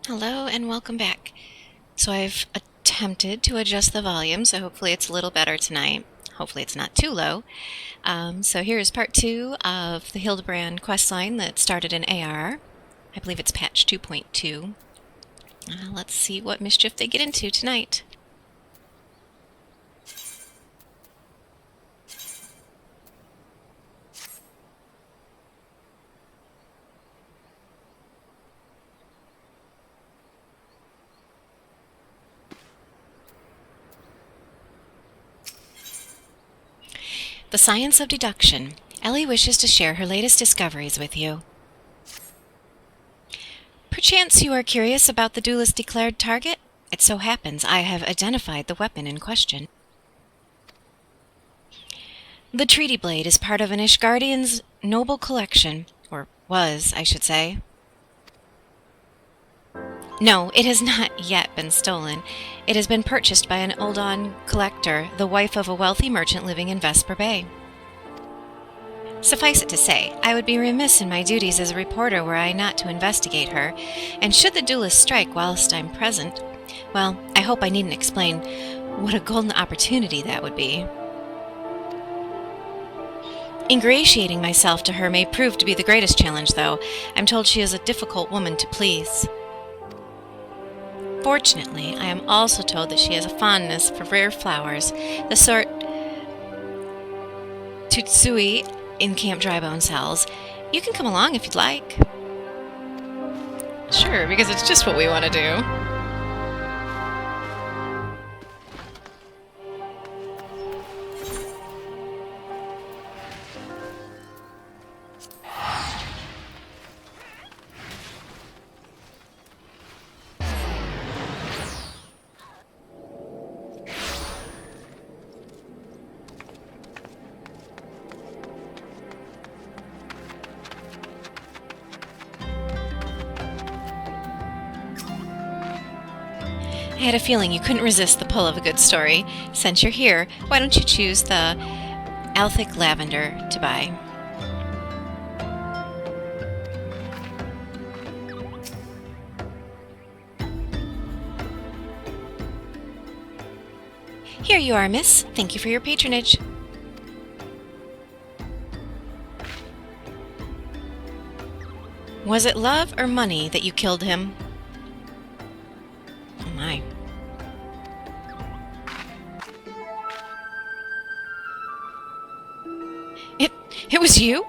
Hello and welcome back. So I've attempted to adjust the volume, so hopefully it's a little better tonight. Hopefully it's not too low. So here's part 2 of the Hildibrand questline that started in AR. I believe it's patch 2.2. Let's see what mischief they get into tonight. The Science of Deduction. Ellie wishes to share her latest discoveries with you. Perchance you are curious about the duelist's declared target? It so happens I have identified the weapon in question. The Treaty Blade is part of an Ishgardian's noble collection, or was, I should say. No, it has not yet been stolen. It has been purchased by an Uldon collector, the wife of a wealthy merchant living in Vesper Bay. Suffice it to say, I would be remiss in my duties as a reporter were I not to investigate her, and should the duelist strike whilst I'm present, well, I hope I needn't explain what a golden opportunity that would be. Ingratiating myself to her may prove to be the greatest challenge, though. I'm told she is a difficult woman to please. Fortunately, I am also told that she has a fondness for rare flowers, the sort Tutsui in Camp Drybone sells. You can come along if you'd like. Sure, because it's just what we want to do. I had a feeling you couldn't resist the pull of a good story. Since you're here, why don't you choose the Althic Lavender to buy? Here you are, miss. Thank you for your patronage. Was it love or money that you killed him? Oh my. It was you?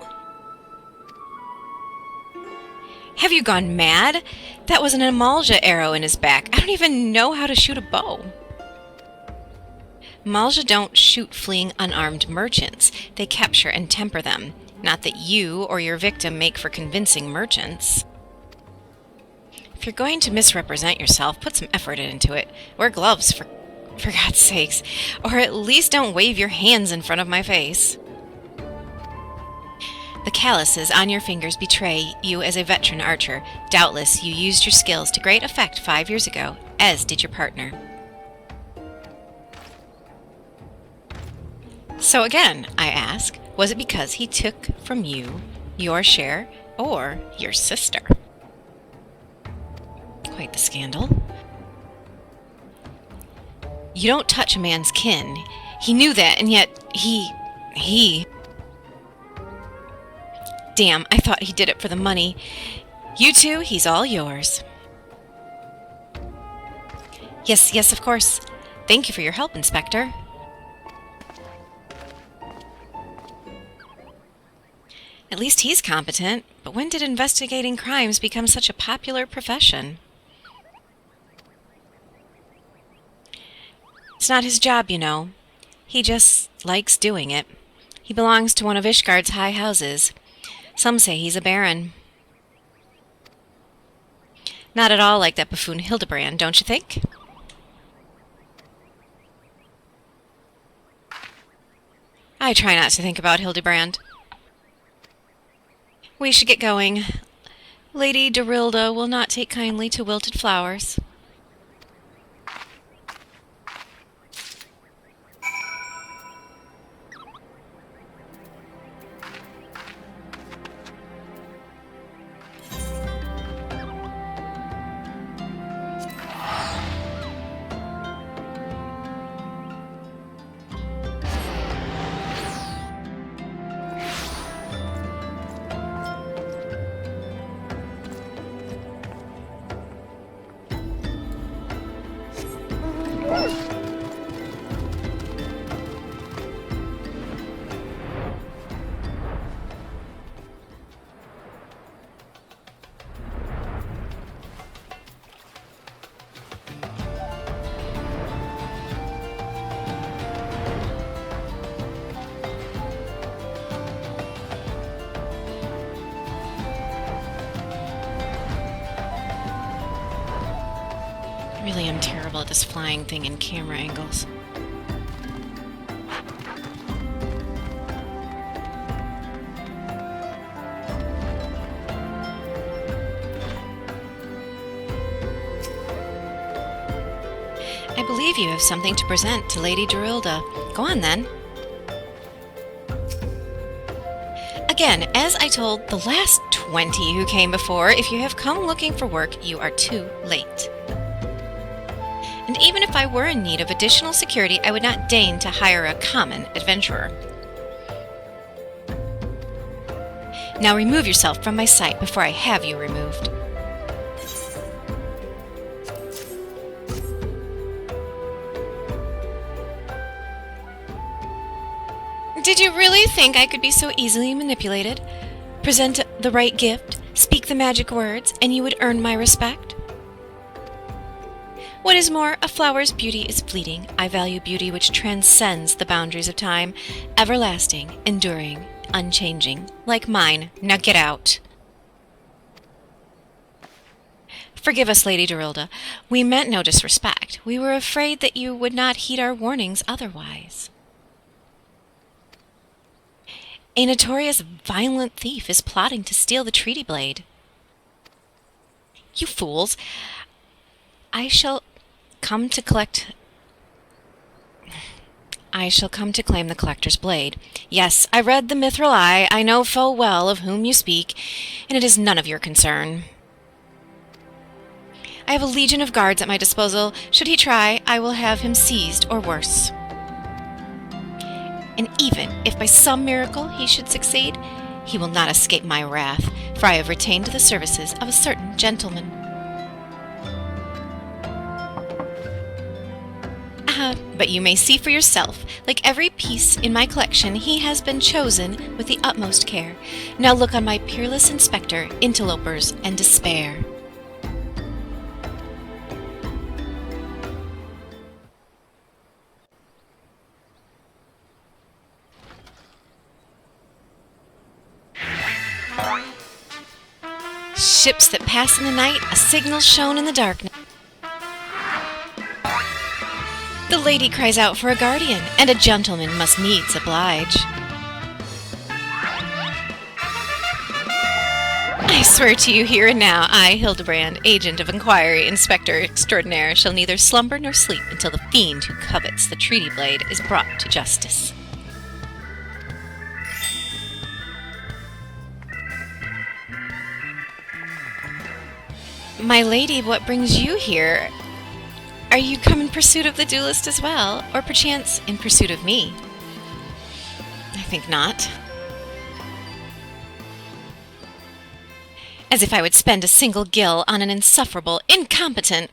Have you gone mad? That was an Amalja arrow in his back. I don't even know how to shoot a bow. Amalja don't shoot fleeing unarmed merchants. They capture and temper them. Not that you or your victim make for convincing merchants. If you're going to misrepresent yourself, put some effort into it. Wear gloves, for God's sakes. Or at least don't wave your hands in front of my face. The calluses on your fingers betray you as a veteran archer. Doubtless you used your skills to great effect 5 years ago, as did your partner. So again, I ask, was it because he took from you your share or your sister? Quite the scandal. You don't touch a man's kin. He knew that, and yet he... Damn, I thought he did it for the money. You two, he's all yours. Yes, of course. Thank you for your help, Inspector. At least he's competent, but when did investigating crimes become such a popular profession? It's not his job, you know. He just likes doing it. He belongs to one of Ishgard's high houses. Some say he's a baron. Not at all like that buffoon Hildibrand, don't you think? I try not to think about Hildibrand. We should get going. Lady Dorilda will not take kindly to wilted flowers. really am terrible at this flying thing in camera angles. I believe you have something to present to Lady Dorilda. Go on, then. Again, as I told the last 20 who came before, if you have come looking for work, you are too late. And even if I were in need of additional security, I would not deign to hire a common adventurer. Now remove yourself from my sight before I have you removed. Did you really think I could be so easily manipulated? Present the right gift, speak the magic words, and you would earn my respect? What is more, a flower's beauty is fleeting. I value beauty which transcends the boundaries of time, everlasting, enduring, unchanging, like mine. Now get out. Forgive us, Lady Dorilda. We meant no disrespect. We were afraid that you would not heed our warnings otherwise. A notorious violent thief is plotting to steal the treaty blade. You fools! I shall come to claim the collector's blade. Yes, I read the mithril eye. I know full well of whom you speak, and it is none of your concern. I have a legion of guards at my disposal. Should he try, I will have him seized or worse. And even if by some miracle he should succeed, he will not escape my wrath, for I have retained the services of a certain gentleman. But you may see for yourself. Like every piece in my collection, he has been chosen with the utmost care. Now look on my peerless inspector, interlopers, and despair. Ships that pass in the night, a signal shown in the darkness. The lady cries out for a guardian, and a gentleman must needs oblige. I swear to you here and now, I, Hildibrand, agent of inquiry, inspector extraordinaire, shall neither slumber nor sleep until the fiend who covets the treaty blade is brought to justice. My lady, what brings you here? Are you come in pursuit of the duelist as well, or perchance in pursuit of me? I think not. As if I would spend a single gil on an insufferable, incompetent...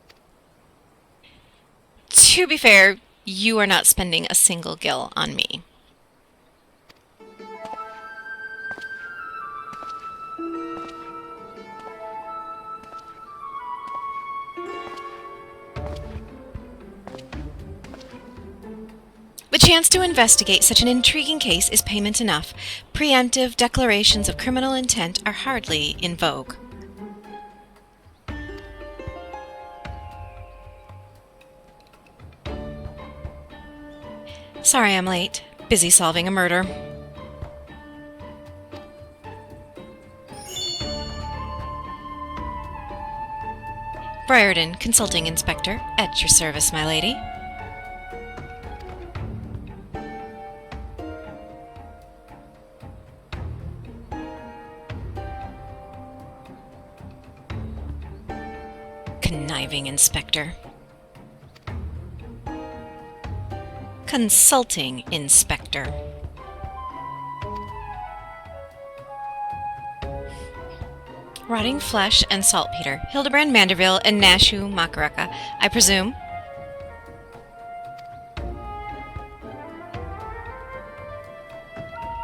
To be fair, you are not spending a single gil on me. The chance to investigate such an intriguing case is payment enough. Preemptive declarations of criminal intent are hardly in vogue. Sorry I'm late. Busy solving a murder. Briarden, Consulting Inspector, at your service, my lady. Conniving Inspector. Consulting Inspector. Rotting flesh and saltpeter. Hildibrand Manderville and Nashu Makaraka, I presume.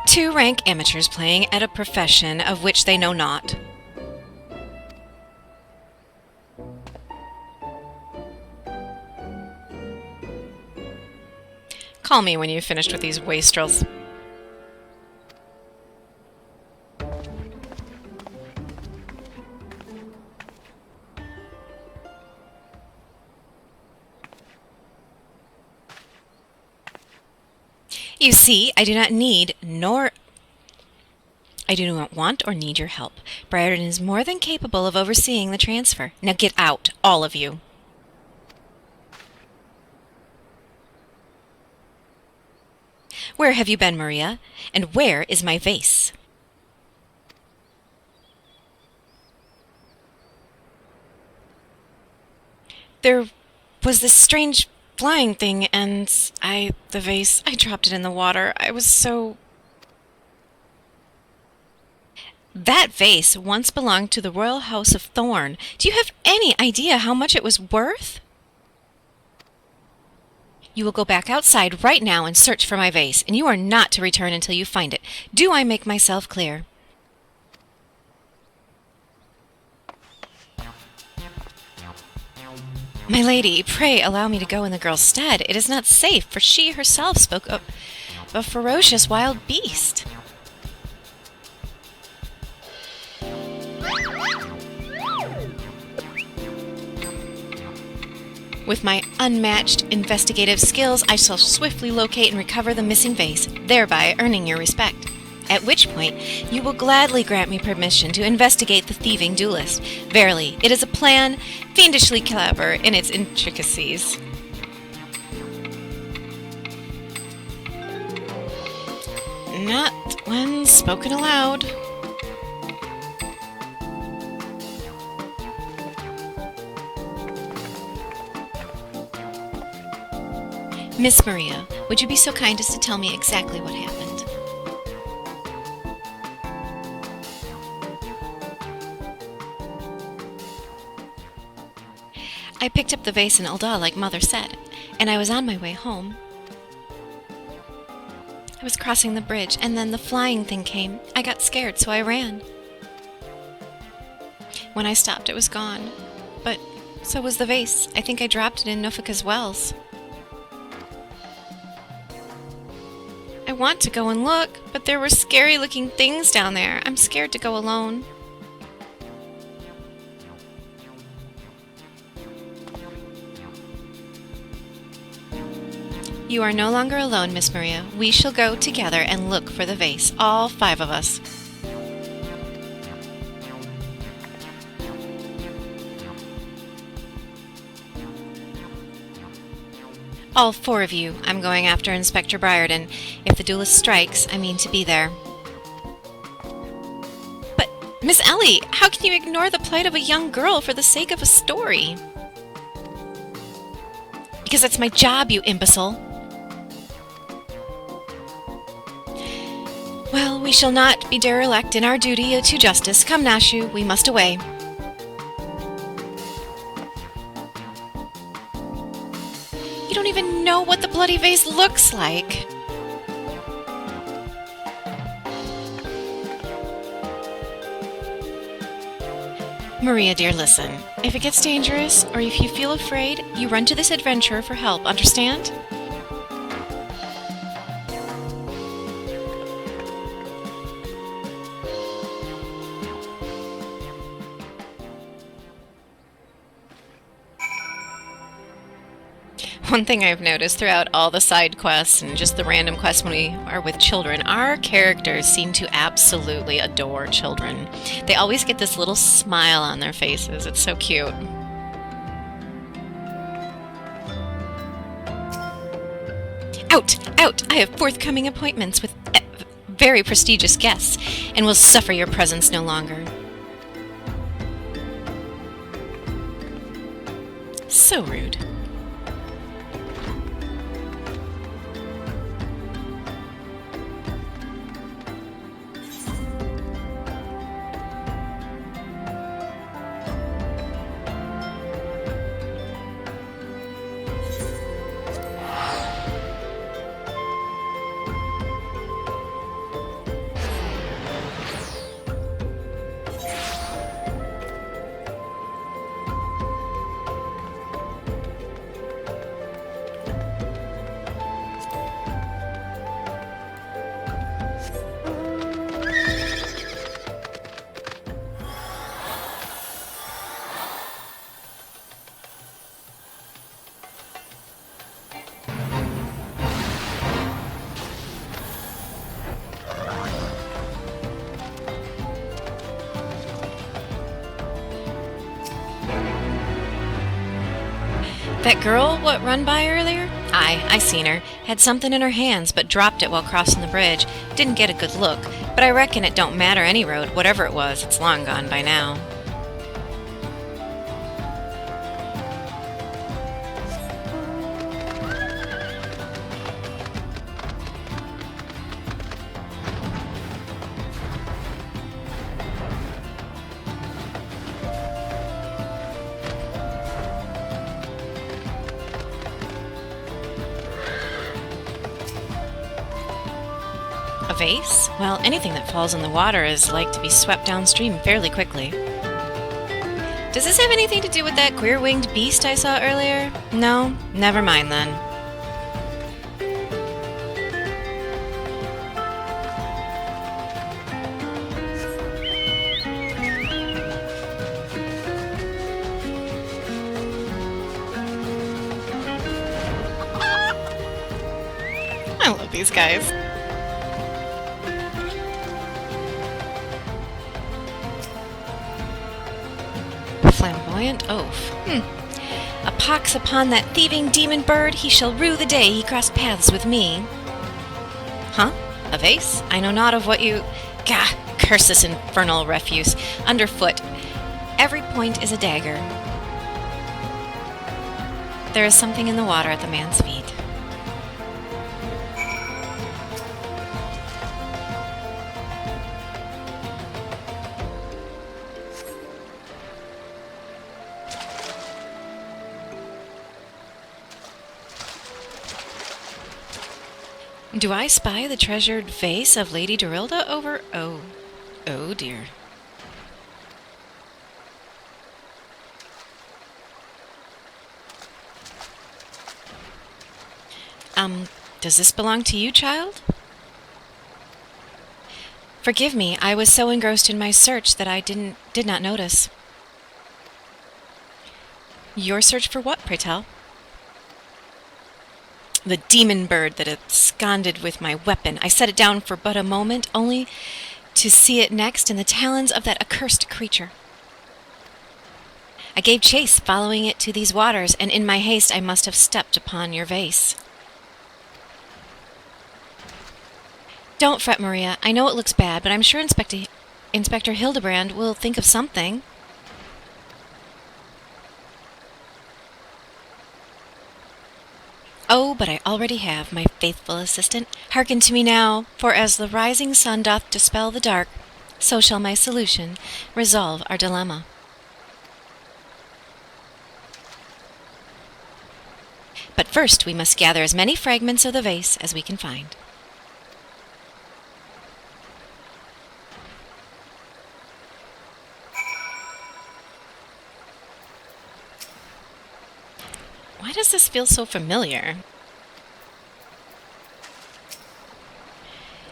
Two rank amateurs playing at a profession of which they know not. Call me when you've finished with these wastrels. You see, I do not want or need your help. Briarden is more than capable of overseeing the transfer. Now get out, all of you. Where have you been, Maria? And where is my vase? There was this strange flying thing, and the vase, I dropped it in the water. I was so... That vase once belonged to the royal house of Thorn. Do you have any idea how much it was worth? You will go back outside right now and search for my vase, and you are not to return until you find it. Do I make myself clear? My lady, pray allow me to go in the girl's stead. It is not safe, for she herself spoke of a ferocious wild beast. With my unmatched investigative skills, I shall swiftly locate and recover the missing vase, thereby earning your respect. At which point, you will gladly grant me permission to investigate the thieving duelist. Verily, it is a plan fiendishly clever in its intricacies. Not when spoken aloud. Miss Maria, would you be so kind as to tell me exactly what happened? I picked up the vase in Ulda like Mother said, and I was on my way home. I was crossing the bridge, and then the flying thing came. I got scared, so I ran. When I stopped, it was gone. But so was the vase. I think I dropped it in Nofika's wells. I want to go and look, but there were scary-looking things down there. I'm scared to go alone. You are no longer alone, Miss Maria. We shall go together and look for the vase, all 5 of us. All 4 of you. I'm going after Inspector Briarden. If the duelist strikes, I mean to be there. But, Miss Ellie, how can you ignore the plight of a young girl for the sake of a story? Because that's my job, you imbecile. Well, we shall not be derelict in our duty to justice. Come, Nashu, we must away. You don't even know what the bloody vase looks like. Maria, dear, listen. If it gets dangerous, or if you feel afraid, you run to this adventurer for help, understand? One thing I've noticed throughout all the side quests and just the random quests when we are with children, our characters seem to absolutely adore children. They always get this little smile on their faces. It's so cute. Out! Out! I have forthcoming appointments with very prestigious guests, and will suffer your presence no longer. So rude. That girl what run by earlier? Aye, I seen her. Had something in her hands, but dropped it while crossing the bridge. Didn't get a good look, but I reckon it don't matter any road. Whatever it was, it's long gone by now. A vase? Well, anything that falls in the water is like to be swept downstream fairly quickly. Does this have anything to do with that queer-winged beast I saw earlier? No? Never mind then. I love these guys. Flamboyant oaf. A pox upon that thieving demon bird, he shall rue the day he crossed paths with me. Huh? A vase? I know not of what you... Gah! Curse this infernal refuse. Underfoot. Every point is a dagger. There is something in the water at the man's feet. Do I spy the treasured vase of Lady Dorilda over... Oh dear. Does this belong to you, child? Forgive me, I was so engrossed in my search that I did not notice. Your search for what, pray tell? The demon bird that absconded with my weapon. I set it down for but a moment, only to see it next in the talons of that accursed creature. I gave chase, following it to these waters, and in my haste I must have stepped upon your vase. Don't fret, Maria. I know it looks bad, but I'm sure Inspector Hildibrand will think of something. Oh, but I already have, my faithful assistant. Hearken to me now, for as the rising sun doth dispel the dark, so shall my solution resolve our dilemma. But first we must gather as many fragments of the vase as we can find. Why does this feel so familiar?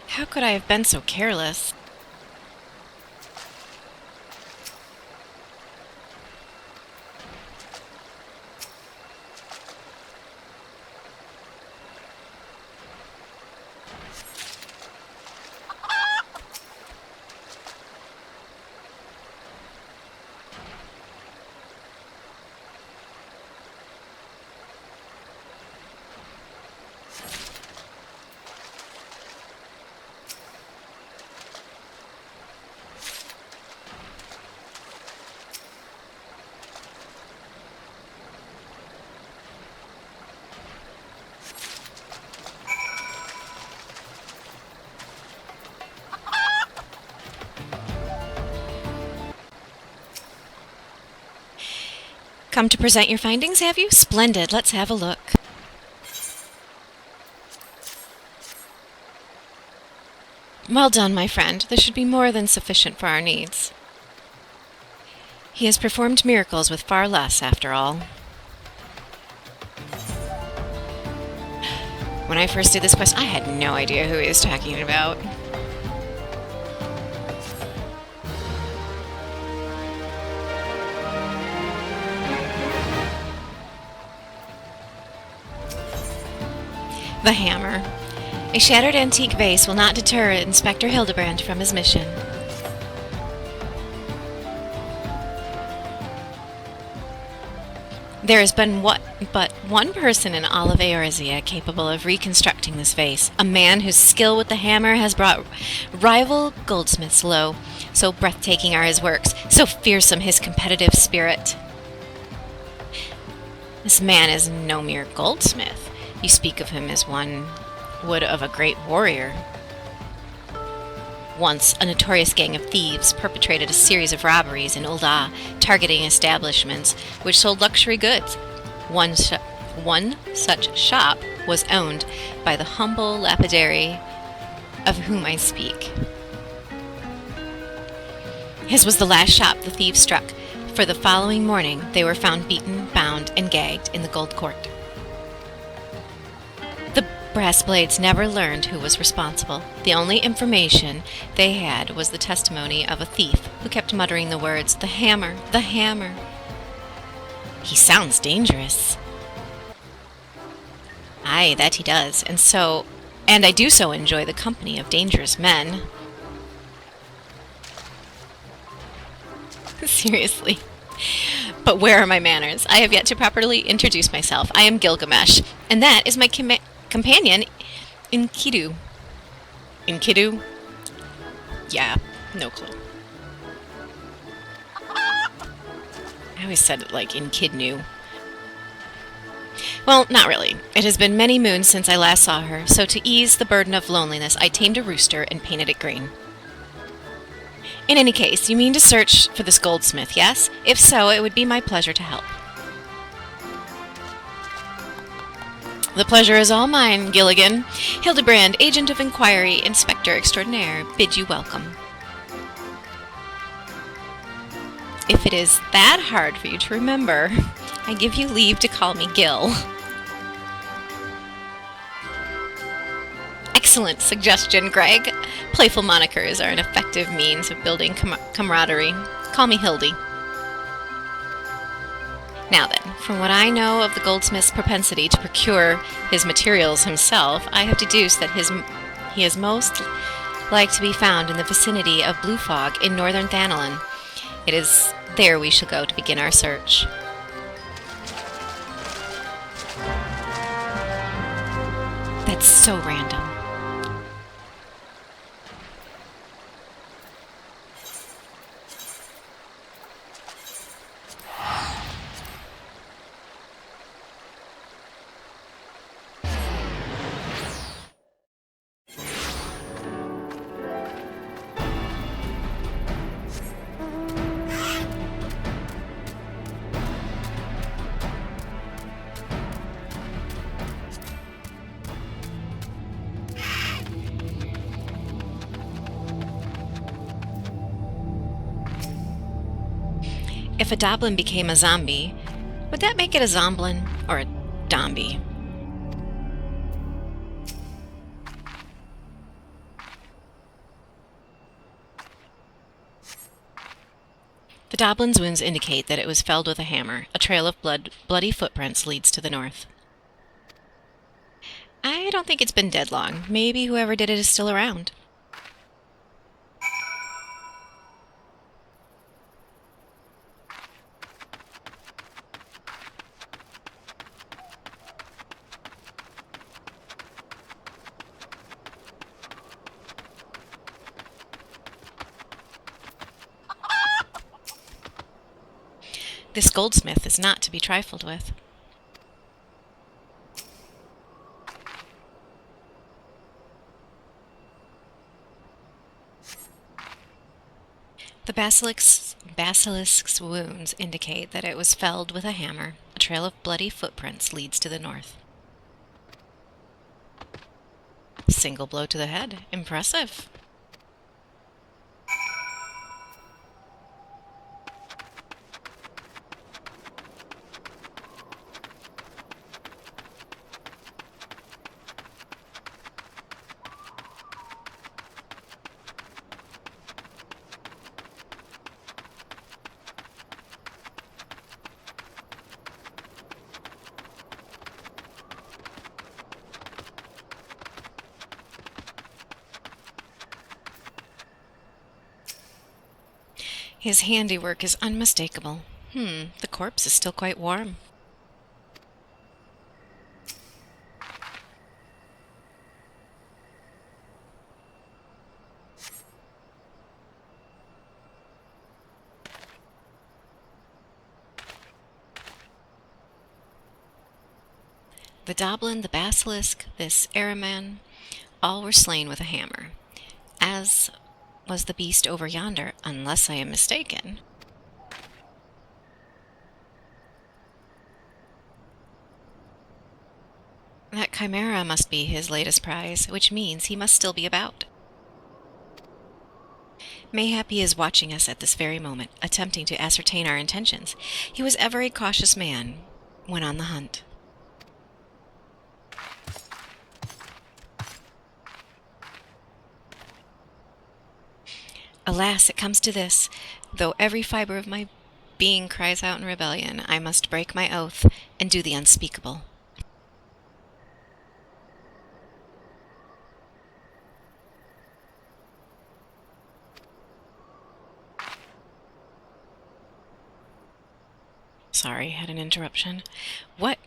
How could I have been so careless? Come to present your findings, have you? Splendid. Let's have a look. Well done, my friend. This should be more than sufficient for our needs. He has performed miracles with far less, after all. When I first did this quest, I had no idea who he was talking about. The hammer. A shattered antique vase will not deter Inspector Hildibrand from his mission. There has been but one person in all of Eorzea capable of reconstructing this vase, a man whose skill with the hammer has brought rival goldsmiths low. So breathtaking are his works, so fearsome his competitive spirit. This man is no mere goldsmith. You speak of him as one would of a great warrior. Once, a notorious gang of thieves perpetrated a series of robberies in Ul'dah, targeting establishments which sold luxury goods. One such shop was owned by the humble lapidary of whom I speak. His was the last shop the thieves struck, for the following morning they were found beaten, bound, and gagged in the Gold Court. The brass blades never learned who was responsible. The only information they had was the testimony of a thief who kept muttering the words, "The hammer, the hammer." He sounds dangerous. Aye, that he does, and I do so enjoy the company of dangerous men. Seriously. But where are my manners? I have yet to properly introduce myself. I am Gilgamesh, and that is my companion, Enkidu. Enkidu? Yeah, no clue. I always said it like Enkidnu. Well, not really. It has been many moons since I last saw her, so to ease the burden of loneliness, I tamed a rooster and painted it green. In any case, you mean to search for this goldsmith, yes? If so, it would be my pleasure to help. The pleasure is all mine, Gilligan. Hildibrand, Agent of Inquiry, Inspector Extraordinaire, bid you welcome. If it is that hard for you to remember, I give you leave to call me Gil. Excellent suggestion, Greg. Playful monikers are an effective means of building camaraderie. Call me Hildy. Now then, from what I know of the goldsmith's propensity to procure his materials himself, I have deduced that he is most like to be found in the vicinity of Blue Fog in northern Thanalin. It is there we shall go to begin our search. That's so random. If a Doblin became a zombie, would that make it a Zomblin or a Dombie? The Doblin's wounds indicate that it was felled with a hammer. A trail of bloody footprints leads to the north. I don't think it's been dead long. Maybe whoever did it is still around. This goldsmith is not to be trifled with. The basilisk's wounds indicate that it was felled with a hammer. A trail of bloody footprints leads to the north. Single blow to the head. Impressive. His handiwork is unmistakable. The corpse is still quite warm. The Doblin, the Basilisk, this Ahriman, all were slain with a hammer, as was the beast over yonder, unless I am mistaken. That chimera must be his latest prize, which means he must still be about. Mayhap he is watching us at this very moment, attempting to ascertain our intentions. He was ever a cautious man when on the hunt. Alas, it comes to this. Though every fiber of my being cries out in rebellion, I must break my oath and do the unspeakable. Sorry, had an interruption. What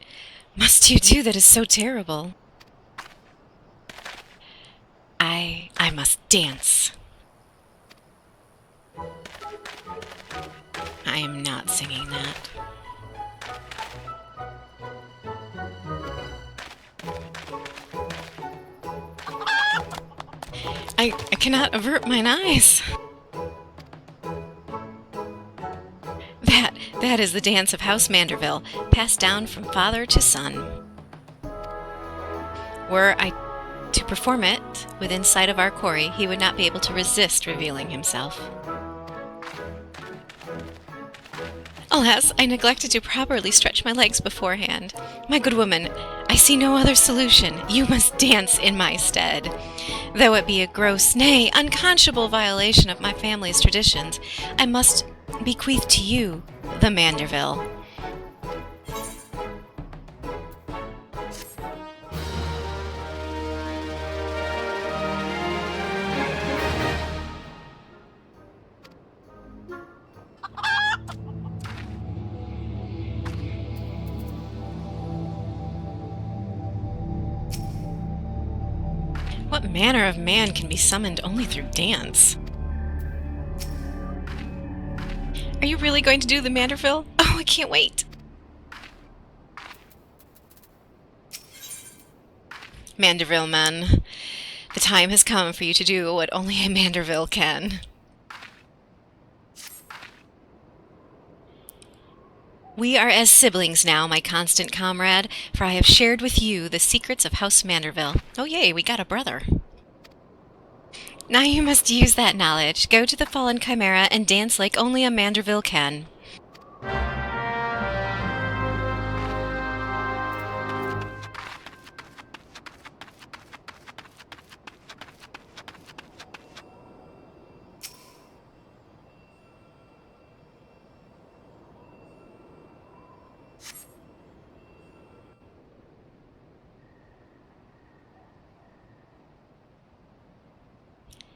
must you do that is so terrible? I must dance. I am not singing that. I cannot avert mine eyes. That is the dance of House Manderville, passed down from father to son. Were I to perform it within sight of our quarry, he would not be able to resist revealing himself. Alas, I neglected to properly stretch my legs beforehand. My good woman, I see no other solution. You must dance in my stead. Though it be a gross, nay, unconscionable violation of my family's traditions, I must bequeath to you the Manderville. What manner of man can be summoned only through dance? Are you really going to do the Manderville? Oh, I can't wait! Manderville men, the time has come for you to do what only a Manderville can. We are as siblings now, my constant comrade, for I have shared with you the secrets of House Manderville. Oh yay, we got a brother. Now you must use that knowledge. Go to the fallen chimera and dance like only a Manderville can.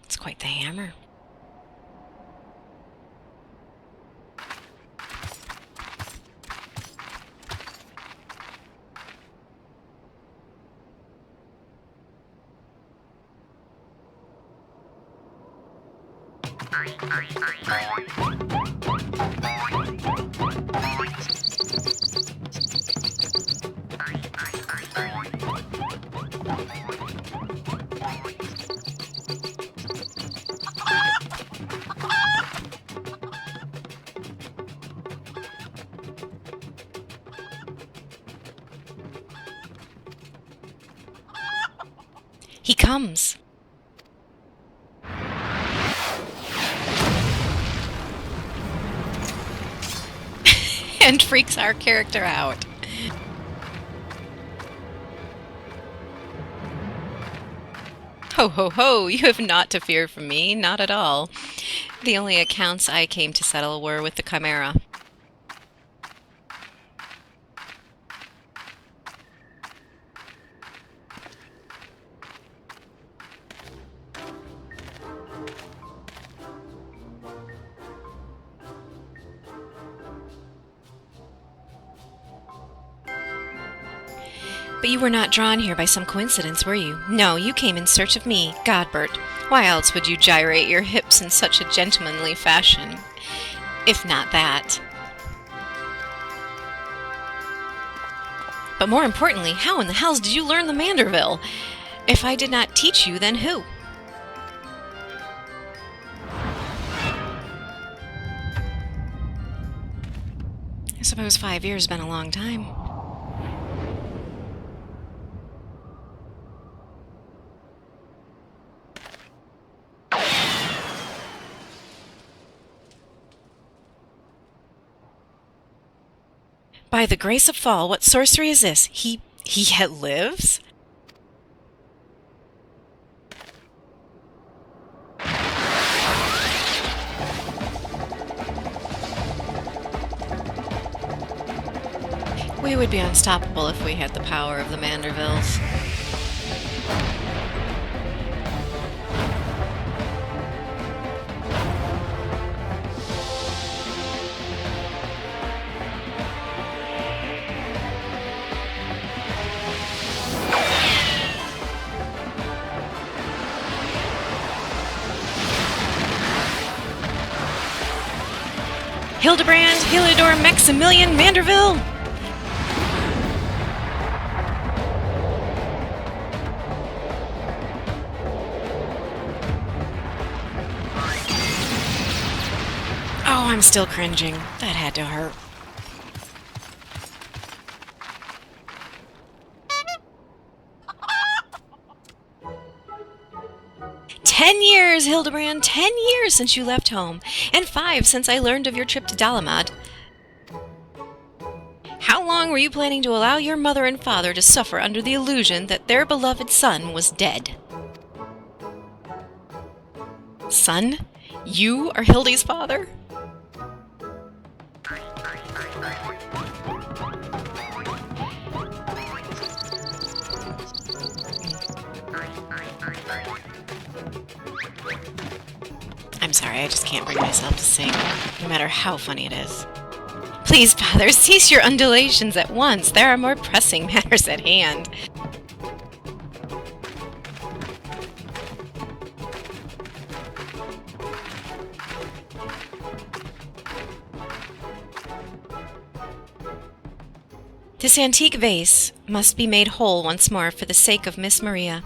It's quite the hammer. He comes. And freaks our character out. Ho ho ho, you have naught to fear from me, not at all. The only accounts I came to settle were with the chimera. But you were not drawn here by some coincidence, were you? No, you came in search of me, Godbert. Why else would you gyrate your hips in such a gentlemanly fashion? If not that. But more importantly, how in the hells did you learn the Manderville? If I did not teach you, then who? I suppose 5 years has been a long time. By the grace of fall, what sorcery is this? He yet lives? We would be unstoppable if we had the power of the Mandervilles. Hildibrand, Hilidor, Maximilian, Manderville! Oh, I'm still cringing. That had to hurt. "10 years, Hildibrand! 10 years since you left home, and 5 since I learned of your trip to Dalamad. How long were you planning to allow your mother and father to suffer under the illusion that their beloved son was dead?" Son? You are Hildy's father? I'm sorry, I just can't bring myself to sing, no matter how funny it is. Please, Father, cease your undulations at once. There are more pressing matters at hand. This antique vase must be made whole once more for the sake of Miss Maria.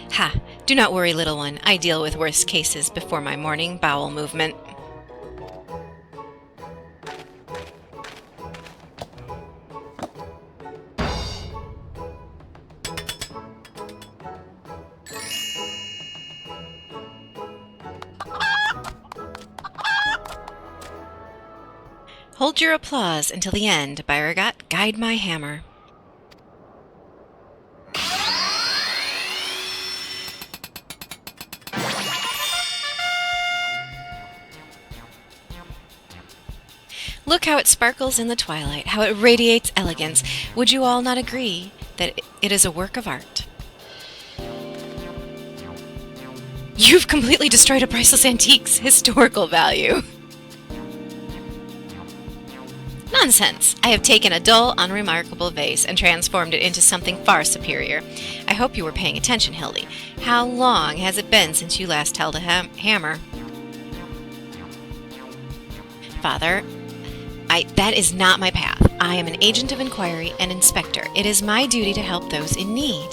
Ha! Do not worry, little one. I deal with worse cases before my morning bowel movement. Hold your applause until the end, Beauregard. Guide my hammer. Look how it sparkles in the twilight, how it radiates elegance. Would you all not agree that it is a work of art? You've completely destroyed a priceless antique's historical value. Nonsense! I have taken a dull, unremarkable vase and transformed it into something far superior. I hope you were paying attention, Hildy. How long has it been since you last held a hammer? Father, that is not my path. I am an agent of inquiry and inspector. It is my duty to help those in need.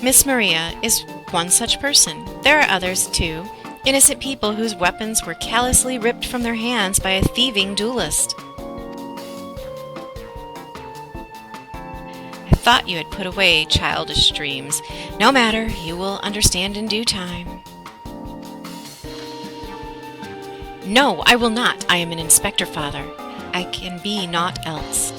Miss Maria is one such person. There are others, too. Innocent people whose weapons were callously ripped from their hands by a thieving duelist. I thought you had put away childish dreams. No matter, you will understand in due time. No, I will not. I am an inspector, Father. I can be naught else.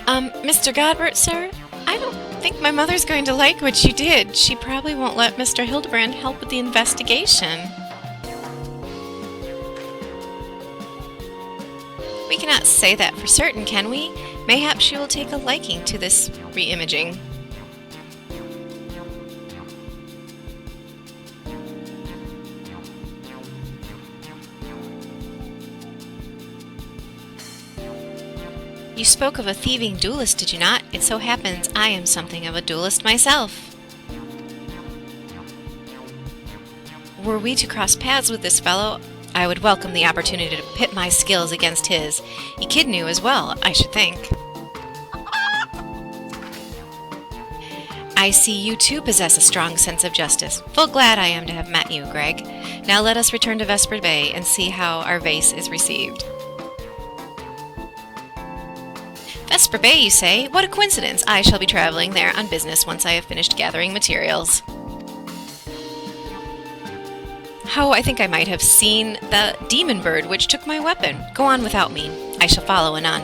Mr. Godbert, sir? I don't think my mother's going to like what you did. She probably won't let Mr. Hildibrand help with the investigation. We cannot say that for certain, can we? Mayhap she will take a liking to this re-imaging. You spoke of a thieving duelist, did you not? It so happens I am something of a duelist myself. Were we to cross paths with this fellow, I would welcome the opportunity to pit my skills against his. Echidnu as well, I should think. I see you too possess a strong sense of justice. Full glad I am to have met you, Greg. Now let us return to Vesper Bay and see how our vase is received. Vesper Bay, you say? What a coincidence! I shall be traveling there on business once I have finished gathering materials. Oh, I think I might have seen the demon bird which took my weapon. Go on without me. I shall follow anon.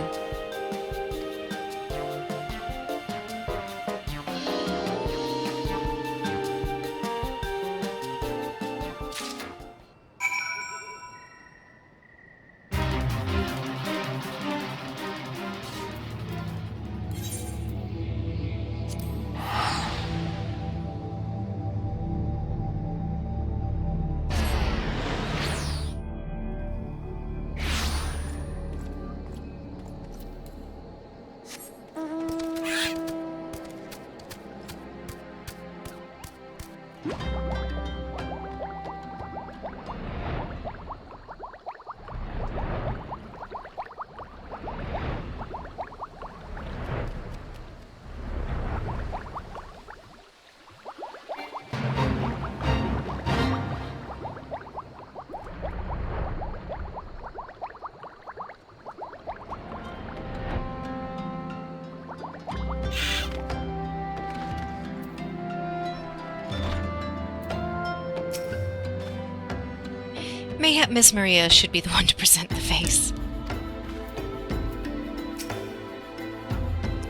Mayhap Miss Maria should be the one to present the vase.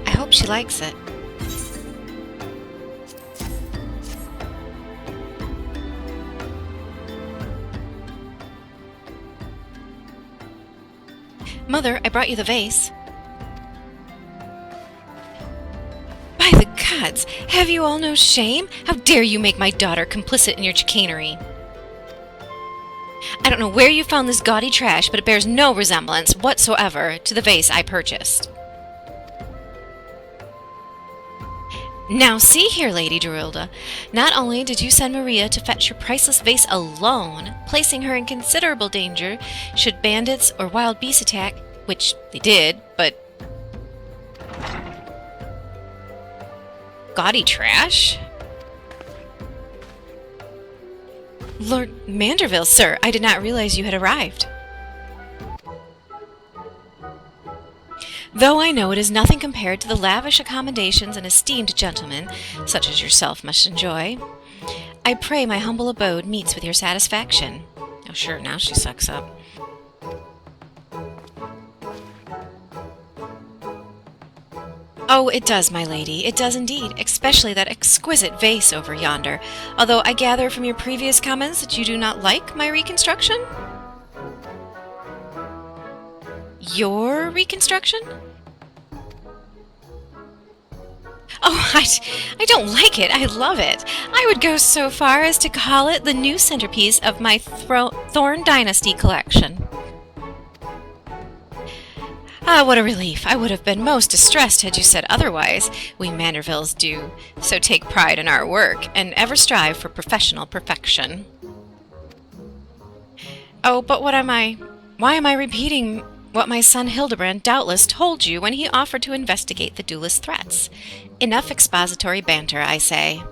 I hope she likes it. Mother, I brought you the vase. By the gods, have you all no shame? How dare you make my daughter complicit in your chicanery? I don't know where you found this gaudy trash, but it bears no resemblance whatsoever to the vase I purchased. Now see here, Lady Dorilda, not only did you send Maria to fetch your priceless vase alone, placing her in considerable danger should bandits or wild beasts attack, which they did, but... Gaudy trash? Lord Manderville, sir, I did not realize you had arrived. Though I know it is nothing compared to the lavish accommodations an esteemed gentleman, such as yourself, must enjoy, I pray my humble abode meets with your satisfaction. Oh, sure, now she sucks up. Oh, it does, my lady, it does indeed, especially that exquisite vase over yonder, although I gather from your previous comments that you do not like my reconstruction? Your reconstruction? Oh, I don't like it, I love it. I would go so far as to call it the new centerpiece of my Thorn Dynasty collection. Ah, what a relief. I would have been most distressed had you said otherwise. We Mandervilles do so take pride in our work, and ever strive for professional perfection. Oh, but why am I repeating what my son Hildibrand doubtless told you when he offered to investigate the duelist threats? Enough expository banter, I say.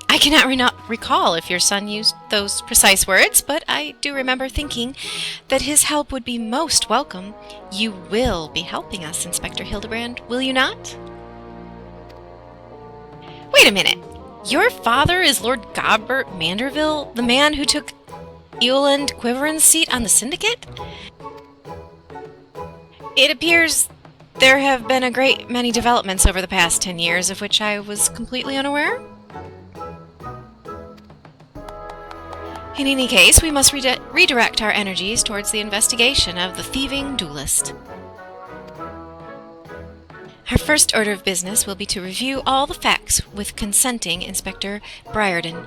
I cannot recall if your son used those precise words, but I do remember thinking that his help would be most welcome. You will be helping us, Inspector Hildibrand, will you not? Wait a minute. Your father is Lord Godbert Manderville, the man who took Eoland Quiveran's seat on the Syndicate? It appears there have been a great many developments over the past 10 years of which I was completely unaware. In any case, we must redirect our energies towards the investigation of the thieving duelist. Our first order of business will be to review all the facts with consenting Inspector Briarden.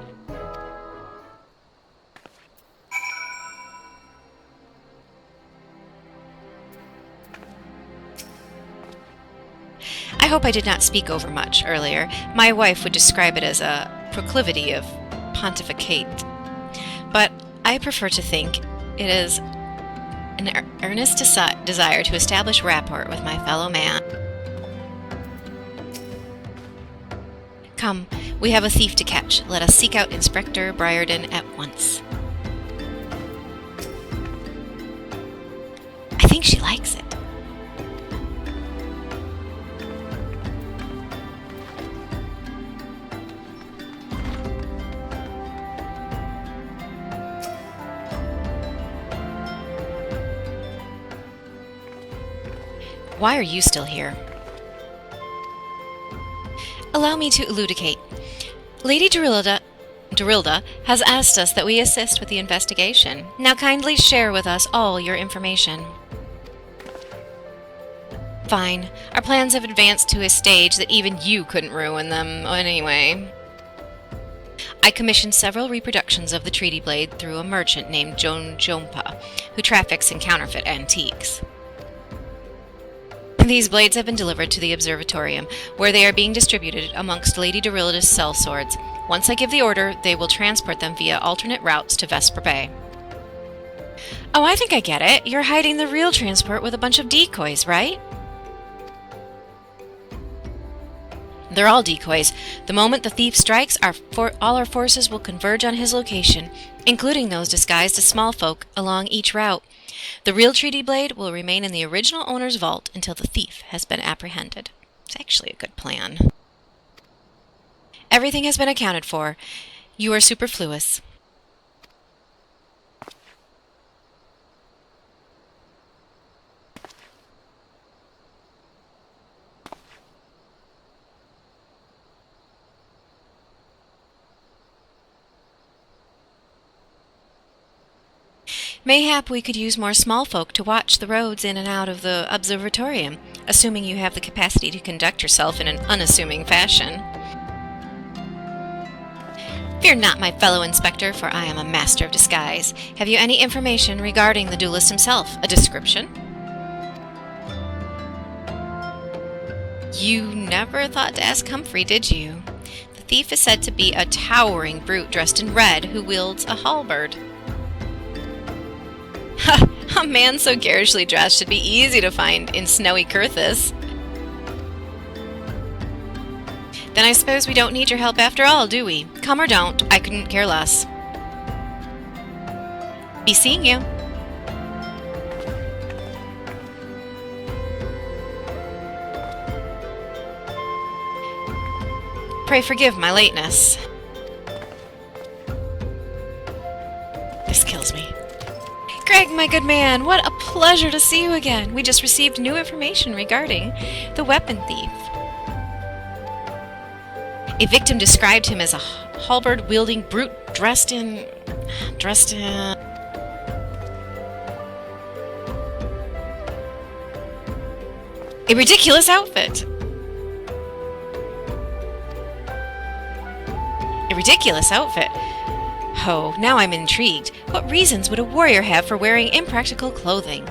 I hope I did not speak over much earlier. My wife would describe it as a proclivity of pontificate, but I prefer to think it is an earnest desire to establish rapport with my fellow man. Come, we have a thief to catch. Let us seek out Inspector Briarden at once. I think she likes it. Why are you still here? Allow me to elucidate. Lady Dorilda has asked us that we assist with the investigation. Now kindly share with us all your information. Fine. Our plans have advanced to a stage that even you couldn't ruin them anyway. I commissioned several reproductions of the treaty blade through a merchant named Joan Jompa, who traffics in counterfeit antiques. These blades have been delivered to the observatorium, where they are being distributed amongst Lady Dorilda's sellswords. Once I give the order, they will transport them via alternate routes to Vesper Bay. Oh, I think I get it. You're hiding the real transport with a bunch of decoys, right? They're all decoys. The moment the thief strikes, all our forces will converge on his location, including those disguised as small folk along each route. The real treaty blade will remain in the original owner's vault until the thief has been apprehended. It's actually a good plan. Everything has been accounted for. You are superfluous. Mayhap we could use more small folk to watch the roads in and out of the observatorium, assuming you have the capacity to conduct yourself in an unassuming fashion. Fear not, my fellow inspector, for I am a master of disguise. Have you any information regarding the duelist himself? A description? You never thought to ask Humphrey, did you? The thief is said to be a towering brute dressed in red who wields a halberd. A man so garishly dressed should be easy to find in snowy Curthis. Then I suppose we don't need your help after all, do we? Come or don't, I couldn't care less. Be seeing you. Pray forgive my lateness. This kills me. Greg, my good man, what a pleasure to see you again. We just received new information regarding the weapon thief. A victim described him as a halberd-wielding brute dressed in... a ridiculous outfit. A ridiculous outfit. Oh, now I'm intrigued. What reasons would a warrior have for wearing impractical clothing?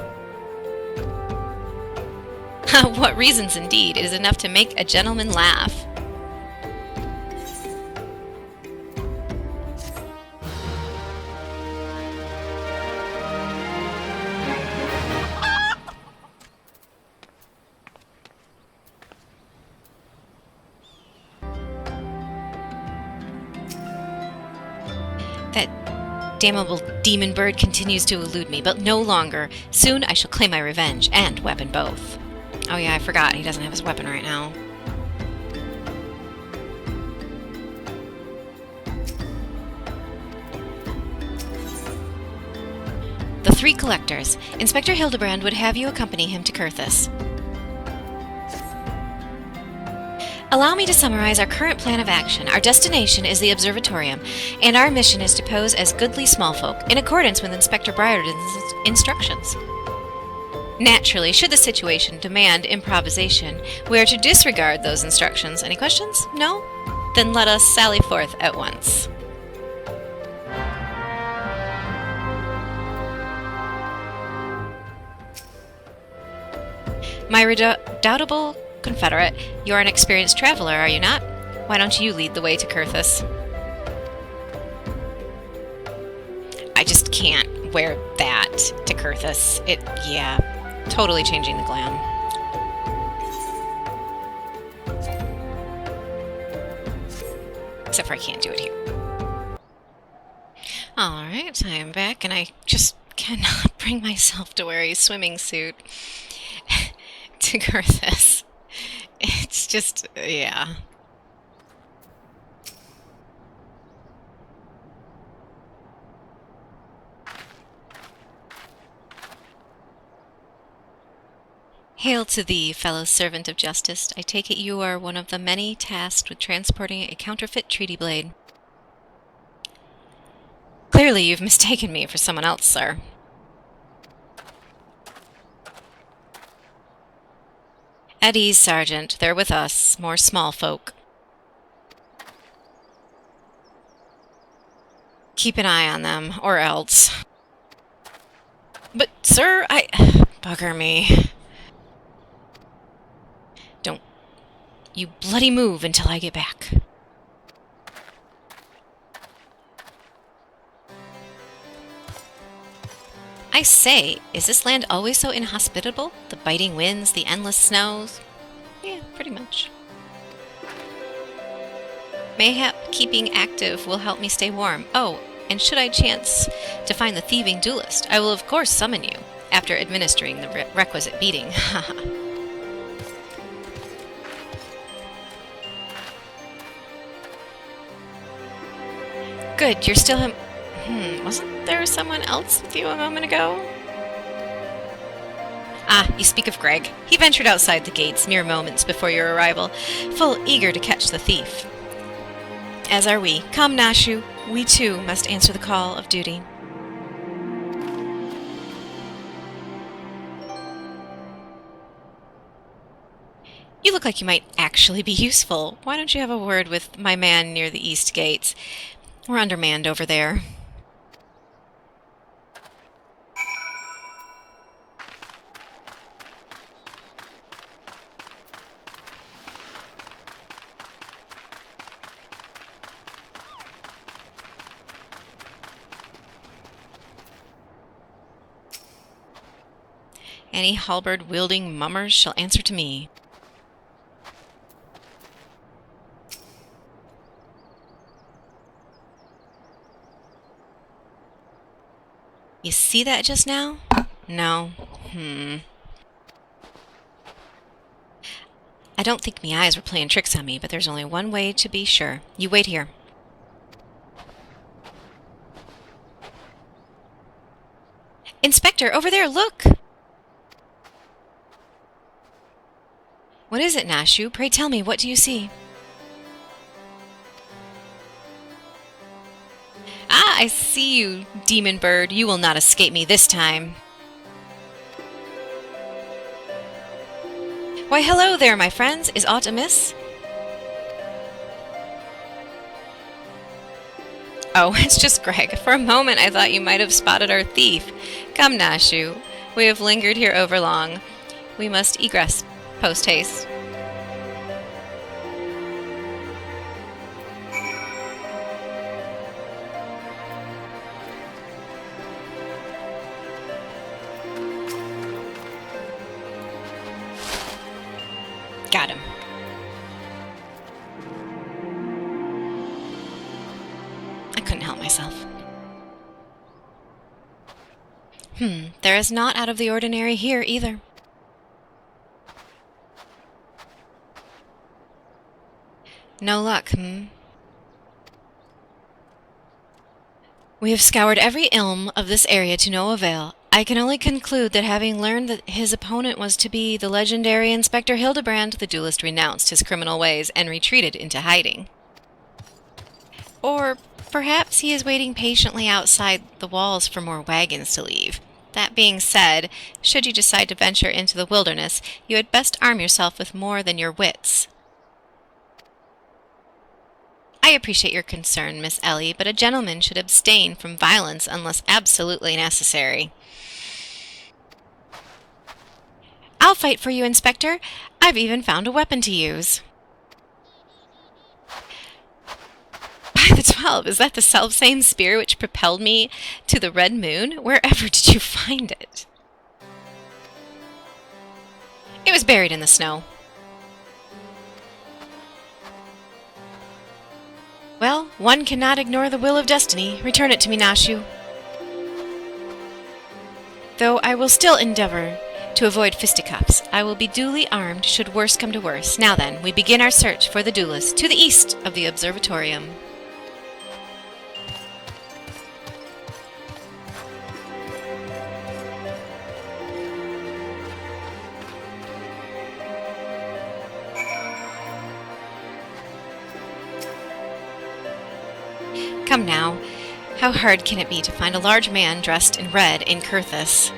What reasons indeed? It is enough to make a gentleman laugh. That damnable demon bird continues to elude me, but no longer. Soon I shall claim my revenge, and weapon both. Oh yeah, I forgot. He doesn't have his weapon right now. The three collectors. Inspector Hildibrand would have you accompany him to Curthis. Allow me to summarize our current plan of action. Our destination is the Observatorium, and our mission is to pose as goodly smallfolk, in accordance with Inspector Briarden's instructions. Naturally, should the situation demand improvisation, we are to disregard those instructions. Any questions? No? Then let us sally forth at once. My redoubtable Confederate. You're an experienced traveler, are you not? Why don't you lead the way to Kurthus? I just can't wear that to Kurthus. Yeah, totally changing the glam. Except for I can't do it here. Alright, I am back, and I just cannot bring myself to wear a swimming suit to Kurthus. It's just, yeah. Hail to thee, fellow servant of justice. I take it you are one of the many tasked with transporting a counterfeit treaty blade. Clearly you've mistaken me for someone else, sir. At ease, Sergeant. They're with us, more small folk. Keep an eye on them, or else. But, sir, bugger me. Don't you bloody move until I get back. I say, is this land always so inhospitable? The biting winds, the endless snows? Yeah, pretty much. Mayhap keeping active will help me stay warm. Oh, and should I chance to find the thieving duelist, I will of course summon you, after administering the requisite beating. Good, you're still him. Wasn't there someone else with you a moment ago? Ah, you speak of Greg. He ventured outside the gates mere moments before your arrival, full eager to catch the thief. As are we. Come, Nashu. We too must answer the call of duty. You look like you might actually be useful. Why don't you have a word with my man near the east gates? We're undermanned over there. Any halberd-wielding mummers shall answer to me. You see that just now? No. I don't think me eyes were playing tricks on me, but there's only one way to be sure. You wait here. Inspector, over there, look! What is it, Nashu? Pray tell me, what do you see? Ah, I see you, demon bird. You will not escape me this time. Why, hello there, my friends. Is aught amiss? Oh, it's just Greg. For a moment I thought you might have spotted our thief. Come, Nashu. We have lingered here overlong. We must egress post-haste. Got him. I couldn't help myself. There is naught out of the ordinary here either. No luck, We have scoured every elm of this area to no avail. I can only conclude that having learned that his opponent was to be the legendary Inspector Hildibrand, the duelist renounced his criminal ways and retreated into hiding. Or perhaps he is waiting patiently outside the walls for more wagons to leave. That being said, should you decide to venture into the wilderness, you had best arm yourself with more than your wits. I appreciate your concern, Miss Ellie, but a gentleman should abstain from violence unless absolutely necessary. I'll fight for you, Inspector. I've even found a weapon to use. By the 12, is that the selfsame spear which propelled me to the Red Moon? Wherever did you find it? It was buried in the snow. Well, one cannot ignore the will of destiny. Return it to me, Nashu. Though I will still endeavor to avoid fisticuffs, I will be duly armed should worse come to worse. Now then, we begin our search for the duelist to the east of the observatorium. Come now, how hard can it be to find a large man dressed in red in Kurthus?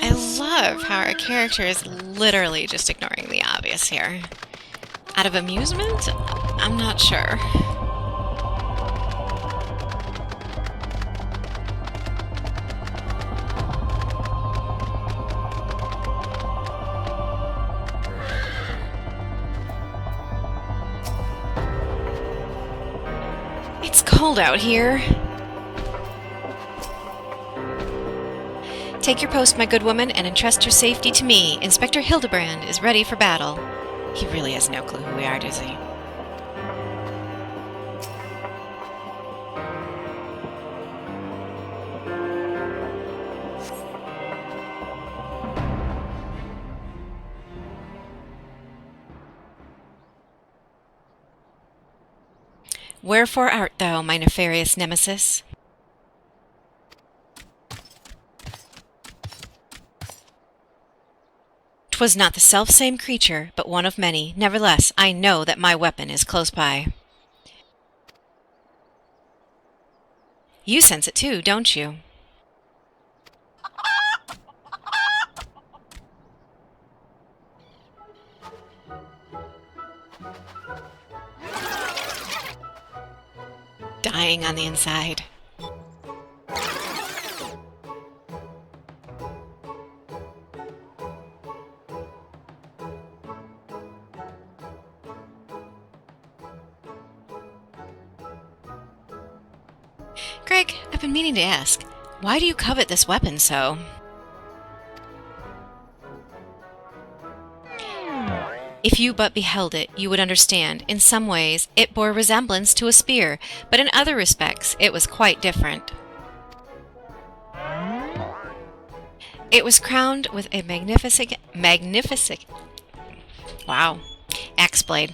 I love how our character is literally just ignoring the obvious here. Out of amusement? I'm not sure. It's cold out here. Take your post, my good woman, and entrust your safety to me. Inspector Hildibrand is ready for battle. He really has no clue who we are, does he? Wherefore art thou, my nefarious nemesis? 'Twas not the selfsame creature, but one of many. Nevertheless, I know that my weapon is close by. You sense it too, don't you? Dying on the inside. Greg, I've been meaning to ask, why do you covet this weapon so? If you but beheld it, you would understand. In some ways, it bore resemblance to a spear, but in other respects, it was quite different. It was crowned with a magnificent, wow, axe blade.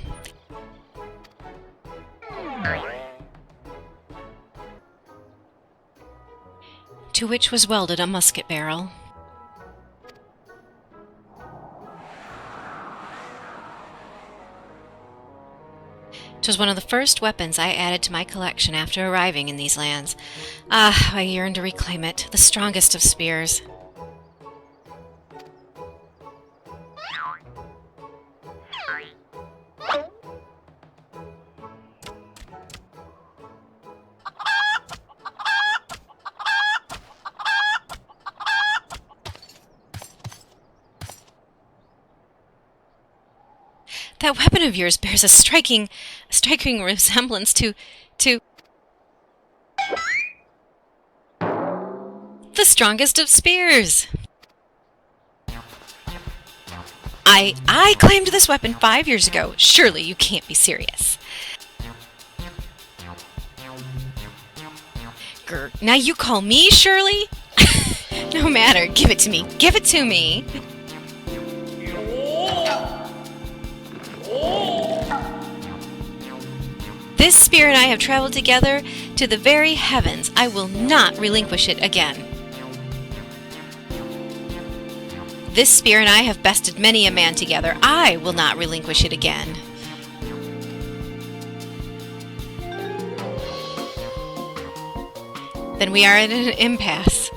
To which was welded a musket barrel. 'Twas one of the first weapons I added to my collection after arriving in these lands. Ah, I yearn to reclaim it, the strongest of spears. That weapon of yours bears a striking resemblance to the strongest of spears. I claimed this weapon 5 years ago. Surely you can't be serious. Grr, now you call me Shirley? No matter, give it to me. Give it to me. This spear and I have traveled together to the very heavens. I will not relinquish it again. This spear and I have bested many a man together. I will not relinquish it again. Then we are at an impasse.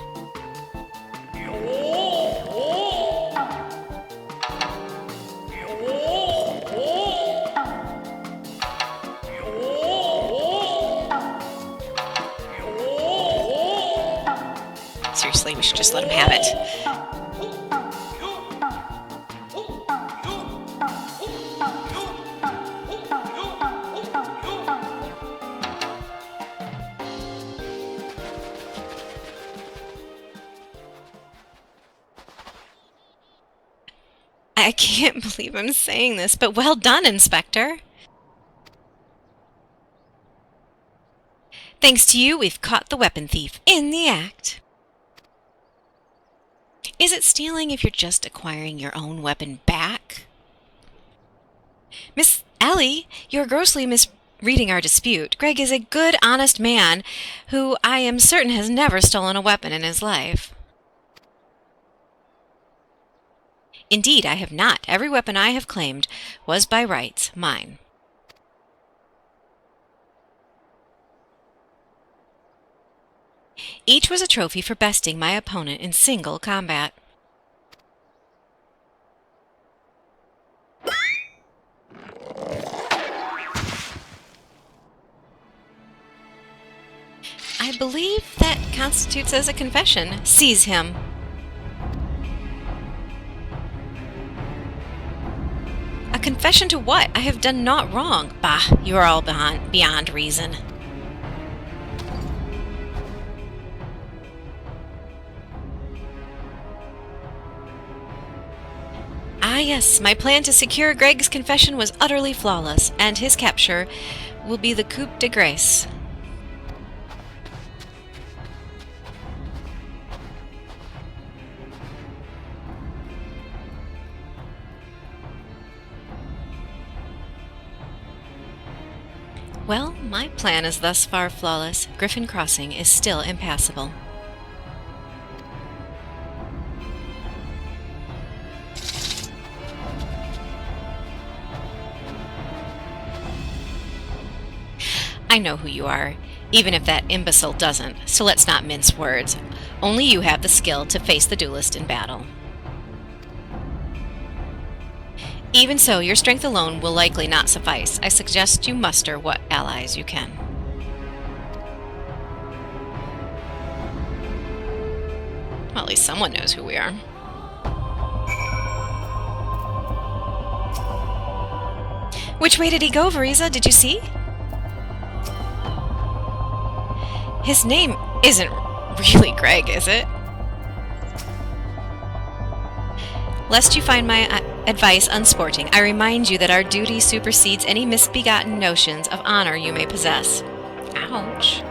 Seriously, we should just let him have it. I can't believe I'm saying this, but well done, Inspector. Thanks to you, we've caught the weapon thief in the act. Is it stealing if you're just acquiring your own weapon back? Miss Ellie, you're grossly misreading our dispute. Greg is a good, honest man who I am certain has never stolen a weapon in his life. Indeed, I have not. Every weapon I have claimed was by rights mine. Each was a trophy for besting my opponent in single combat. I believe that constitutes as a confession. Seize him. A confession to what? I have done naught wrong. Bah, you are all beyond reason. Ah yes, my plan to secure Greg's confession was utterly flawless, and his capture will be the coup de grace. Well, my plan is thus far flawless. Griffin Crossing is still impassable. I know who you are, even if that imbecile doesn't, so let's not mince words. Only you have the skill to face the duelist in battle. Even so, your strength alone will likely not suffice. I suggest you muster what allies you can. Well, at least someone knows who we are. Which way did he go, Veriza? Did you see? His name isn't really Greg, is it? Lest you find my advice unsporting, I remind you that our duty supersedes any misbegotten notions of honor you may possess. Ouch.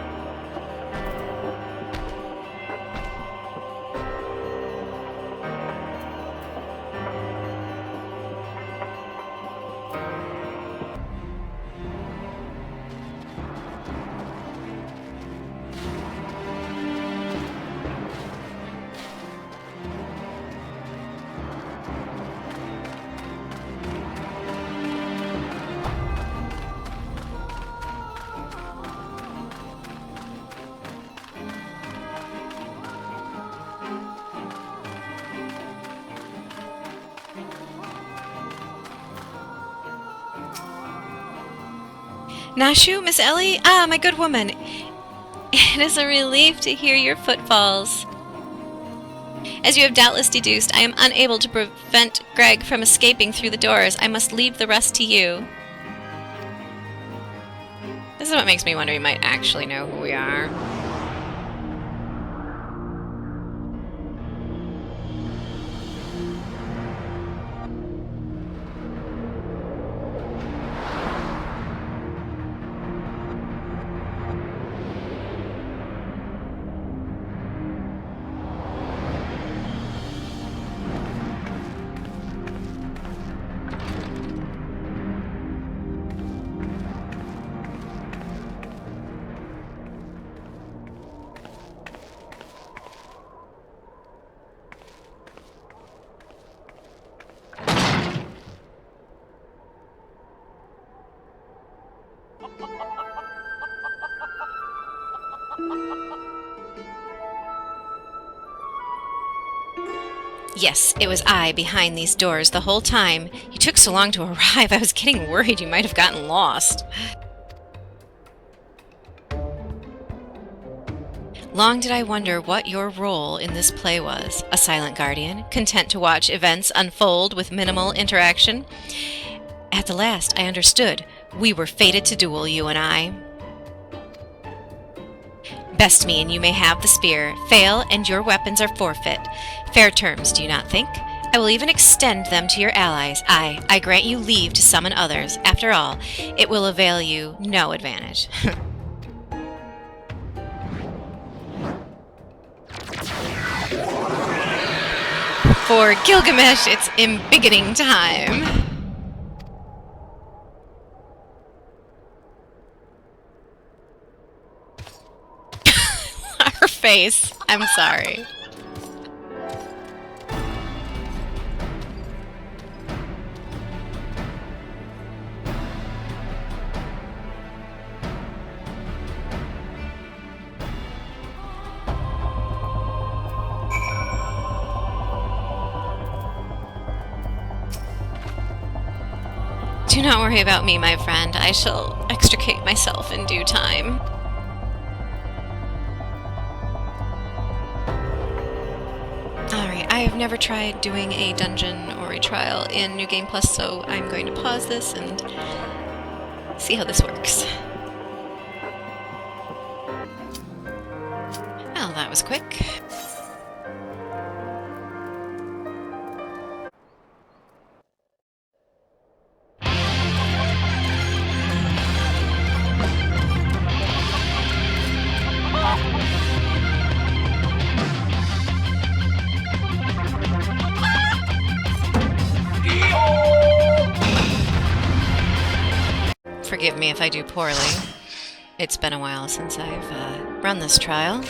Nashu, Miss Ellie? Ah, my good woman. It is a relief to hear your footfalls. As you have doubtless deduced, I am unable to prevent Greg from escaping through the doors. I must leave the rest to you. This is what makes me wonder you might actually know who we are. Yes, it was I behind these doors the whole time. You took so long to arrive, I was getting worried you might have gotten lost. Long did I wonder what your role in this play was. A silent guardian, content to watch events unfold with minimal interaction? At the last, I understood. We were fated to duel, you and I. Best me, and you may have the spear. Fail, and your weapons are forfeit. Fair terms, do you not think? I will even extend them to your allies. I grant you leave to summon others. After all, it will avail you no advantage. For Gilgamesh, it's embiggening time. Her face. I'm sorry. Do not worry about me, my friend. I shall extricate myself in due time. Alright, I have never tried doing a dungeon or a trial in New Game Plus, so I'm going to pause this and see how this works. Well, that was quick. Forgive me if I do poorly. It's been a while since I've run this trial.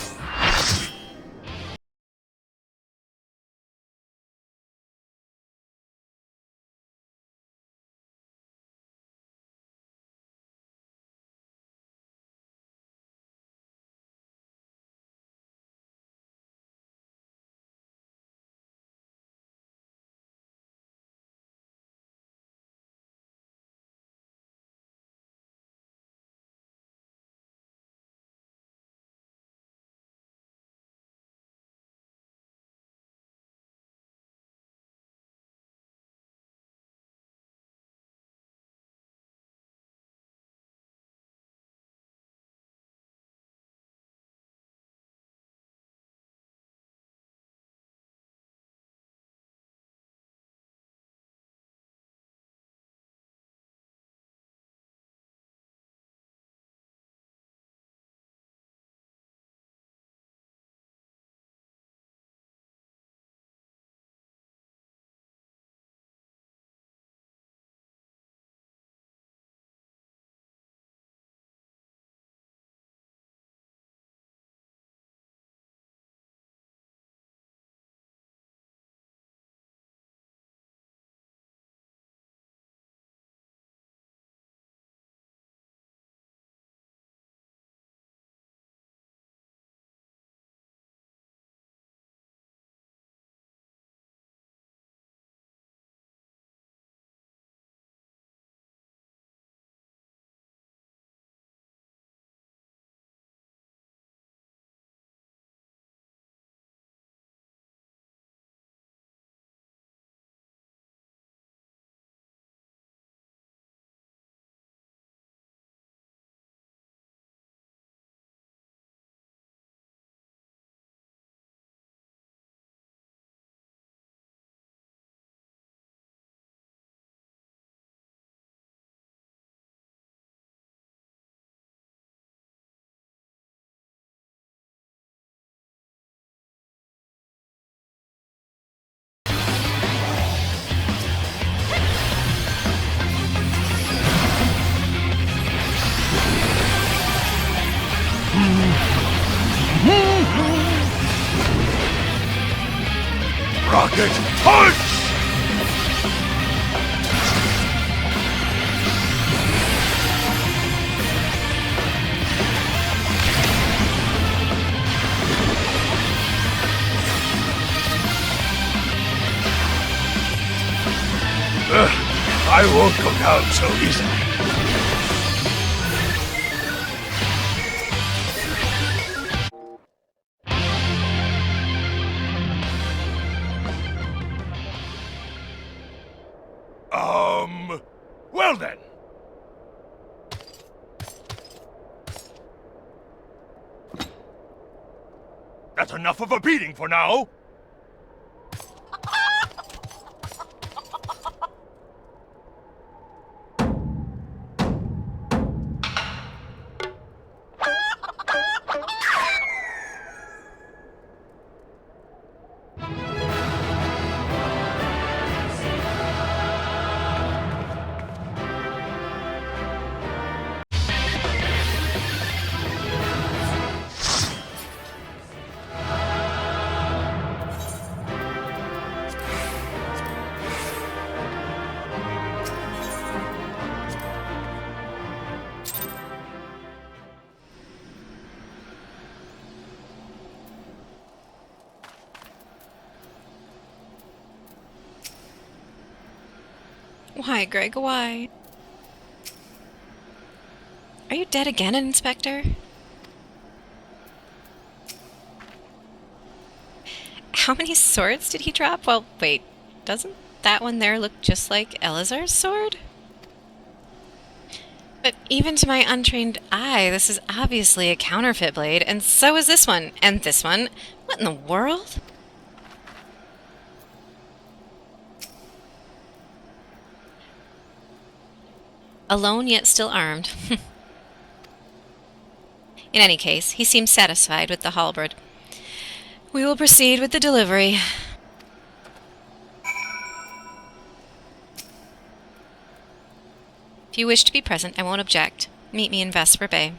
Rocket punch! I won't go down so easily. Well then. That's enough of a beating for now. Why, Greg, why? Are you dead again, Inspector? How many swords did he drop? Well, wait, doesn't that one there look just like Elazar's sword? But even to my untrained eye, this is obviously a counterfeit blade, and so is this one, and this one. What in the world? Alone yet still armed. In any case, he seems satisfied with the halberd. We will proceed with the delivery. If you wish to be present, I won't object. Meet me in Vesper Bay.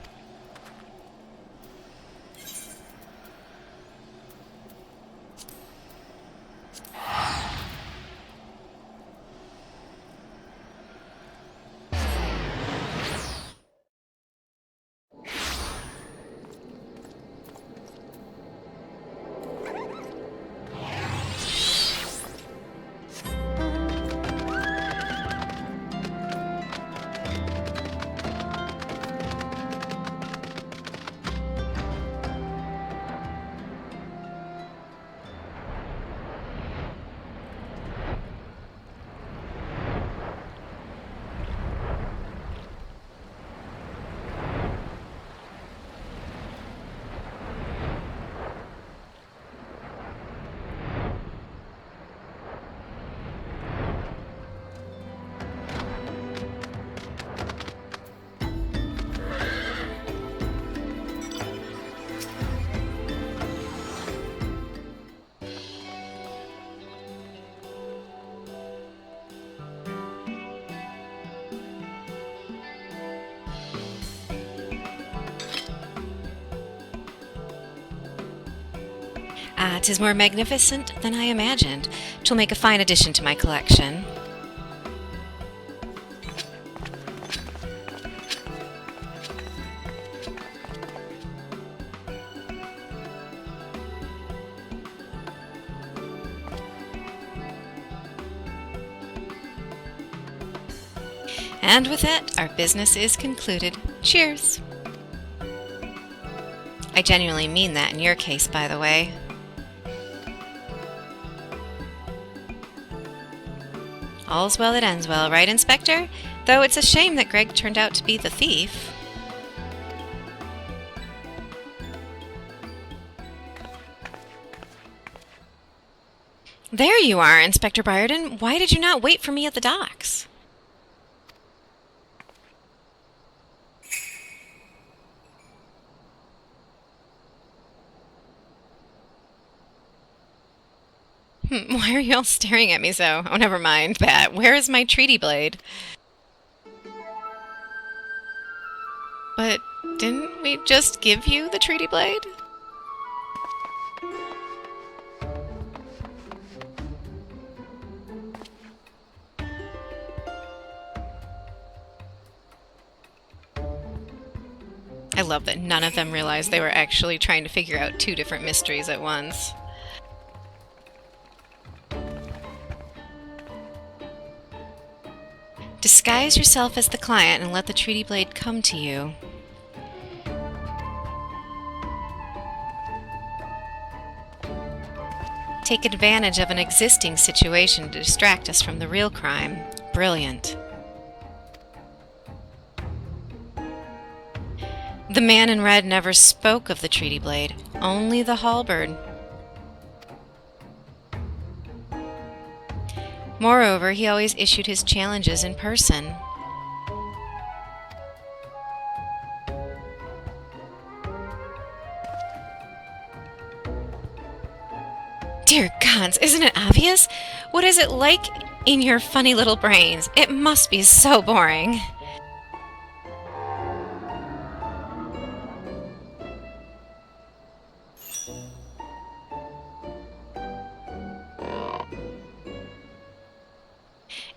Ah, 'tis more magnificent than I imagined. 'Twill make a fine addition to my collection. And with that, our business is concluded. Cheers! I genuinely mean that in your case, by the way. All's well that ends well, right, Inspector? Though it's a shame that Greg turned out to be the thief. There you are, Inspector Briarden. Why did you not wait for me at the docks? Why are you all staring at me so? Oh, never mind that. Where is my treaty blade? But didn't we just give you the treaty blade? I love that none of them realized they were actually trying to figure out two different mysteries at once. Disguise yourself as the client and let the treaty blade come to you. Take advantage of an existing situation to distract us from the real crime. Brilliant. The man in red never spoke of the treaty blade, only the halberd. Moreover, he always issued his challenges in person. Dear gods, isn't it obvious? What is it like in your funny little brains? It must be so boring.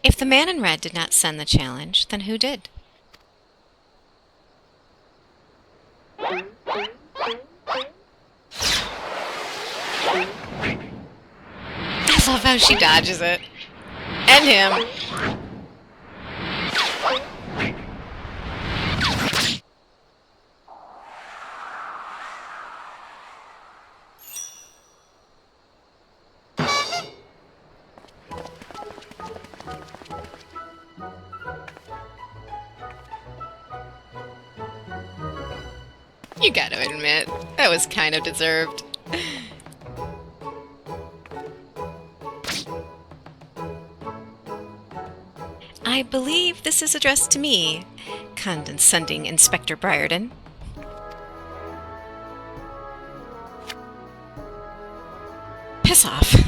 If the man in red did not send the challenge, then who did? I love how she dodges it. And him. You gotta admit, that was kind of deserved. I believe this is addressed to me, condescending Inspector Briarden. Piss off.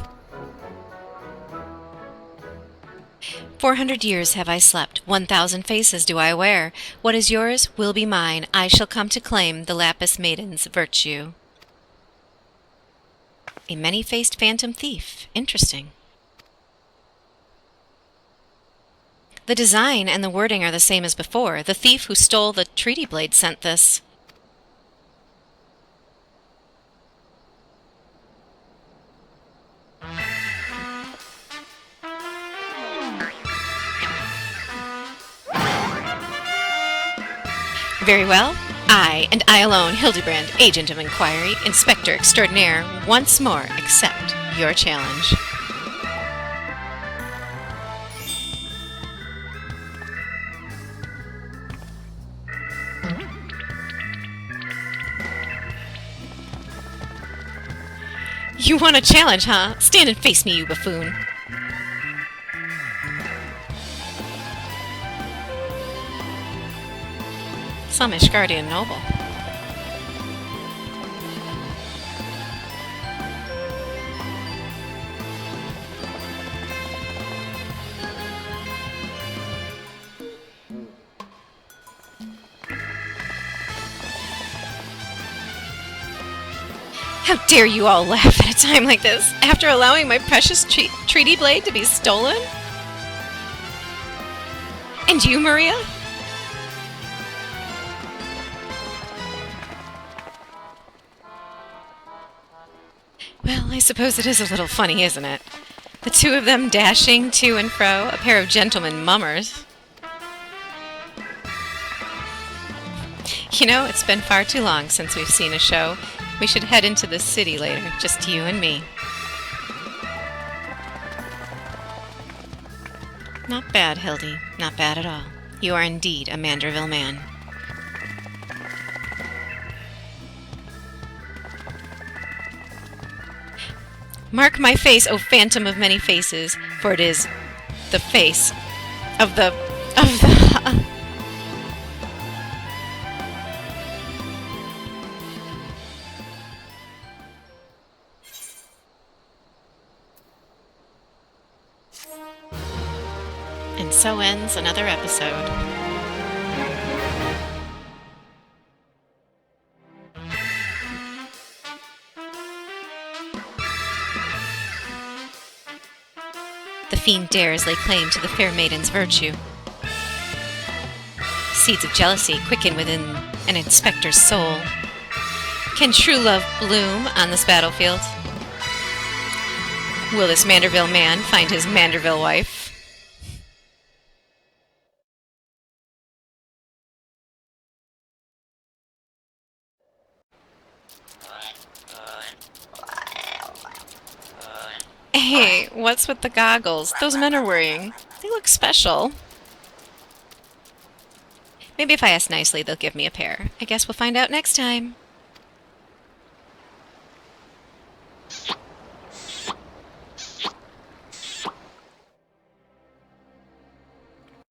400 years have I slept, 1,000 faces do I wear. What is yours will be mine. I shall come to claim the Lapis Maiden's virtue. A many-faced phantom thief. Interesting. The design and the wording are the same as before. The thief who stole the treaty blade sent this. Very well. I, and I alone, Hildibrand, Agent of Inquiry, Inspector Extraordinaire, once more accept your challenge. You want a challenge, huh? Stand and face me, you buffoon. Sumish Guardian Noble. How dare you all laugh at a time like this, after allowing my precious treaty blade to be stolen? And you, Maria? Well, I suppose it is a little funny, isn't it? The two of them dashing to and fro, a pair of gentlemen mummers. You know, it's been far too long since we've seen a show. We should head into the city later, just you and me. Not bad, Hildy. Not bad at all. You are indeed a Manderville man. Mark my face, O phantom of many faces, for it is the face of the... And so ends another episode. The fiend dares lay claim to the fair maiden's virtue. Seeds of jealousy quicken within an inspector's soul. Can true love bloom on this battlefield? Will this Manderville man find his Manderville wife? Hey, what's with the goggles? Those men are wearing. They look special. Maybe if I ask nicely, they'll give me a pair. I guess we'll find out next time.